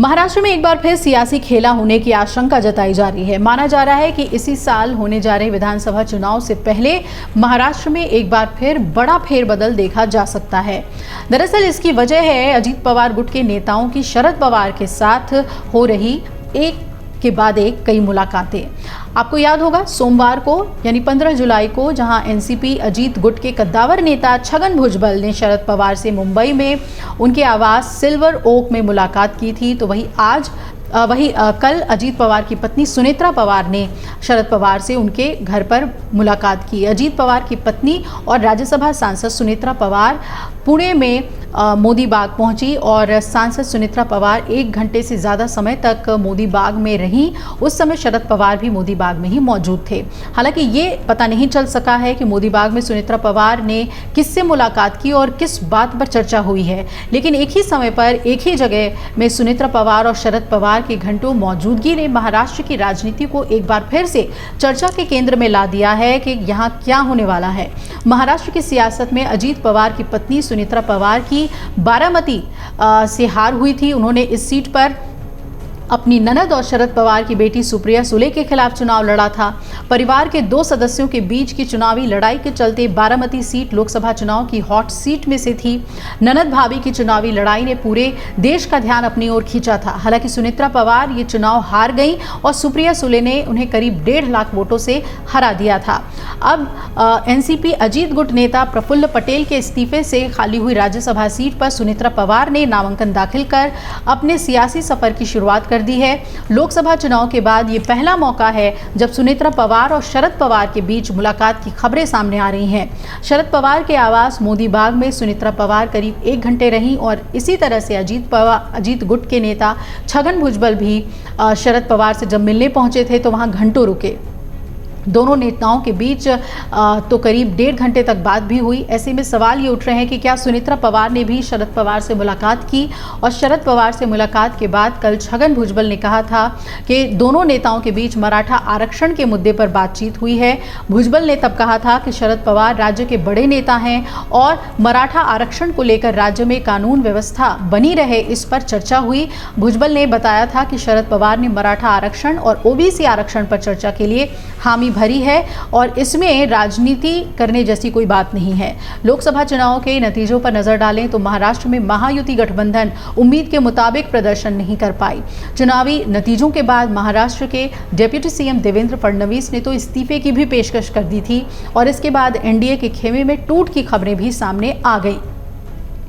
महाराष्ट्र में एक बार फिर सियासी खेला होने की आशंका जताई जा रही है। माना जा रहा है कि इसी साल होने जा रहे विधानसभा चुनाव से पहले महाराष्ट्र में एक बार फिर बड़ा फेरबदल देखा जा सकता है। दरअसल इसकी वजह है अजीत पवार गुट के नेताओं की शरद पवार के साथ हो रही एक के बाद एक कई मुलाकातें। आपको याद होगा सोमवार को यानी 15 जुलाई को जहां एनसीपी अजीत गुट के कद्दावर नेता छगन भुजबल ने शरद पवार से मुंबई में उनके आवास सिल्वर ओक में मुलाकात की थी, तो कल अजीत पवार की पत्नी सुनेत्रा पवार ने शरद पवार से उनके घर पर मुलाकात की। अजीत पवार की पत्नी और राज्यसभा सांसद सुनेत्रा पवार पुणे में मोदी बाग पहुंची और सांसद सुनेत्रा पवार 1 घंटे से ज़्यादा समय तक मोदी बाग में रहीं। उस समय शरद पवार भी मोदी बाग में ही मौजूद थे। हालांकि ये पता नहीं चल सका है कि मोदी बाग में सुनेत्रा पवार ने किससे मुलाकात की और किस बात पर चर्चा हुई है, लेकिन एक ही समय पर एक ही जगह में सुनेत्रा पवार और शरद पवार की घंटों मौजूदगी ने महाराष्ट्र की राजनीति को एक बार फिर से चर्चा के केंद्र में ला दिया है कि यहाँ क्या होने वाला है। महाराष्ट्र की सियासत में अजीत पवार की पत्नी सुनेत्रा पवार की बारामती से हार हुई थी। उन्होंने इस सीट पर अपनी ननद और शरद पवार की बेटी सुप्रिया सुले के खिलाफ चुनाव लड़ा था। परिवार के 2 सदस्यों के बीच की चुनावी लड़ाई के चलते बारामती सीट लोकसभा चुनाव की हॉट सीट में से थी। ननद भाभी की चुनावी लड़ाई ने पूरे देश का ध्यान अपनी ओर खींचा था। हालांकि सुनेत्रा पवार ये चुनाव हार गई और सुप्रिया सुले ने उन्हें करीब 1.5 लाख वोटों से हरा दिया था। अब एनसीपी अजीत गुट नेता प्रफुल्ल पटेल के इस्तीफे से खाली हुई राज्यसभा सीट पर सुनेत्रा पवार ने नामांकन दाखिल कर अपने सियासी सफर की शुरुआत कर दी है। लोकसभा चुनाव के बाद ये पहला मौका है जब सुनेत्रा पवार और शरद पवार के बीच मुलाकात की खबरें सामने आ रही हैं। शरद पवार के आवास मोदी बाग में सुनेत्रा पवार करीब 1 घंटे रहीं और इसी तरह से अजीत गुट के नेता छगन भुजबल भी शरद पवार से जब मिलने पहुंचे थे तो वहां घंटों रुके। दोनों नेताओं के बीच तो करीब 1.5 घंटे तक बात भी हुई। ऐसे में सवाल ये उठ रहे हैं कि क्या सुनेत्रा पवार ने भी शरद पवार से मुलाकात की, और शरद पवार से मुलाकात के बाद कल छगन भुजबल ने कहा था कि दोनों नेताओं के बीच मराठा आरक्षण के मुद्दे पर बातचीत हुई है। भुजबल ने तब कहा था कि शरद पवार राज्य के बड़े नेता हैं और मराठा आरक्षण को लेकर राज्य में कानून व्यवस्था बनी रहे, इस पर चर्चा हुई। भुजबल ने बताया था कि शरद पवार ने मराठा आरक्षण और ओबीसी आरक्षण पर चर्चा के लिए हामी भरी है और इसमें राजनीति करने जैसी कोई बात नहीं है। लोकसभा चुनाव के नतीजों पर नजर डालें तो महाराष्ट्र में महायुति गठबंधन उम्मीद के मुताबिक प्रदर्शन नहीं कर पाई। चुनावी नतीजों के बाद महाराष्ट्र के डिप्टी सीएम देवेंद्र फडणवीस ने तो इस्तीफे की भी पेशकश कर दी थी और इसके बाद एनडीए के खेमे में टूट की खबरें भी सामने आ गई।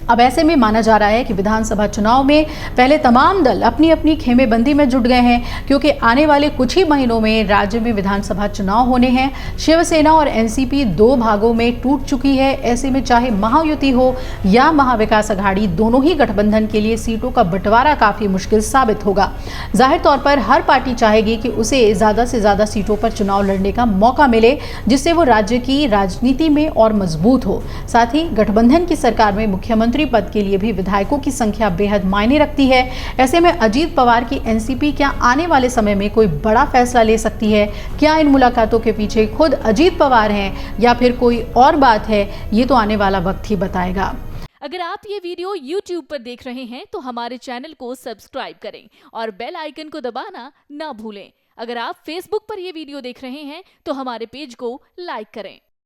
अब ऐसे में माना जा रहा है कि विधानसभा चुनाव में पहले तमाम दल अपनी अपनी खेमेबंदी में जुट गए हैं, क्योंकि आने वाले कुछ ही महीनों में राज्य में विधानसभा चुनाव होने हैं। शिवसेना और एनसीपी 2 भागों में टूट चुकी है। ऐसे में चाहे महायुति हो या महाविकास अघाड़ी, दोनों ही गठबंधन के लिए सीटों का बंटवारा काफ़ी मुश्किल साबित होगा। जाहिर तौर पर हर पार्टी चाहेगी कि उसे ज़्यादा से ज़्यादा सीटों पर चुनाव लड़ने का मौका मिले, जिससे वो राज्य की राजनीति में और मजबूत हो। साथ ही गठबंधन की सरकार में मुख्यमंत्री पद के लिए भी विधायकों की संख्या बेहद मायने रखती है। ऐसे में अजीत पवार की एनसीपी क्या आने वाले समय में कोई बड़ा फैसला ले सकती है? क्या इन मुलाकातों के पीछे खुद अजीत पवार हैं या फिर कोई और बात है? ये तो आने वाला वक्त ही बताएगा। अगर आप ये वीडियो YouTube पर देख रहे हैं तो हमारे चैनल को सब्सक्राइब करें और बेल आइकन को दबाना ना भूलें। अगर आप Facebook पर ये वीडियो देख रहे हैं तो हमारे पेज को लाइक करें।